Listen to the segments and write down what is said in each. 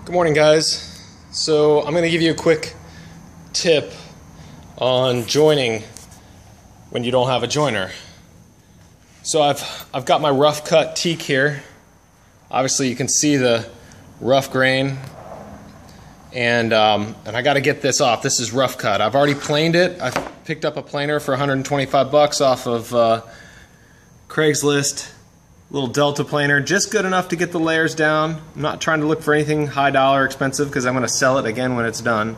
Good morning, guys. So I'm going to give you a quick tip on joining when you don't have a joiner. So I've got my rough cut teak here. Obviously you can see the rough grain, and I got to get this off. This is rough cut. I've already planed it. I picked up a planer for 125 bucks off of Craigslist. Little Delta planer, just good enough to get the layers down. I'm not trying to look for anything high dollar expensive because I'm going to sell it again when it's done.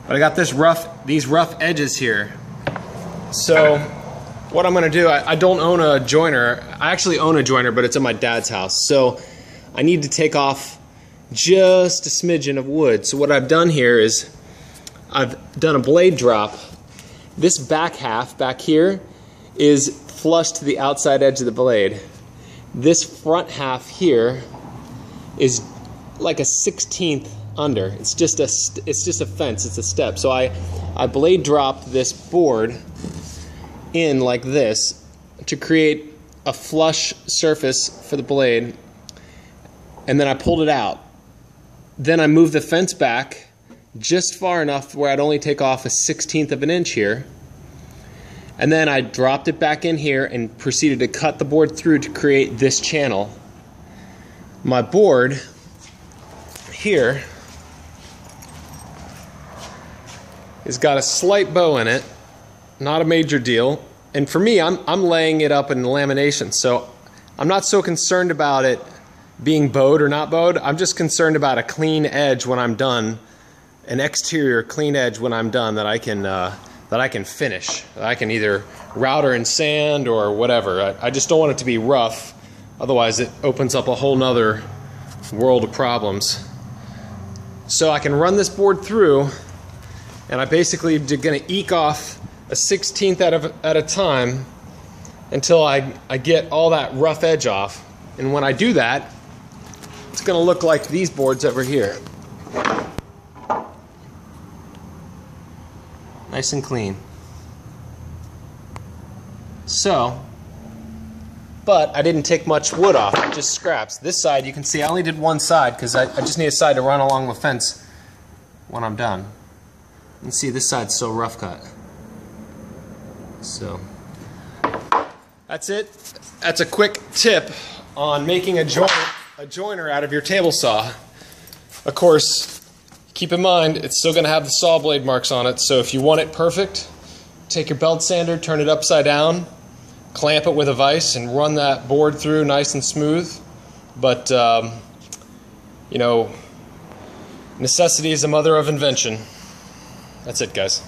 But I got these rough edges here. So what I'm going to do, I don't own a joiner. I actually own a joiner, but it's in my dad's house. So I need to take off just a smidgen of wood. So what I've done here is I've done a blade drop. This back half back here is flush to the outside edge of the blade. This front half here is like a 1/16 under. It's just a fence. It's a step. So I blade dropped this board in like this to create a flush surface for the blade, and then I pulled it out. Then I moved the fence back just far enough where I'd only take off a 1/16 of an inch here. And then I dropped it back in here and proceeded to cut the board through to create this channel. My board here has got a slight bow in it, not a major deal. And for me, I'm laying it up in lamination, so I'm not so concerned about it being bowed or not bowed. I'm just concerned about a clean edge when I'm done, an exterior clean edge when I'm done that I can finish. I can either router and sand or whatever. I just don't want it to be rough, otherwise it opens up a whole nother world of problems. So I can run this board through, and I basically am going to eke off a 1/16 at a time until I get all that rough edge off. And when I do that, it's going to look like these boards over here. Nice and clean. So, but I didn't take much wood off, just scraps. This side, you can see I only did one side because I just need a side to run along the fence when I'm done. You can see this side's so rough cut. So, that's it. That's a quick tip on making a joiner out of your table saw. Of course, keep in mind, it's still going to have the saw blade marks on it, so if you want it perfect, take your belt sander, turn it upside down, clamp it with a vise, and run that board through nice and smooth. But, you know, necessity is the mother of invention. That's it, guys.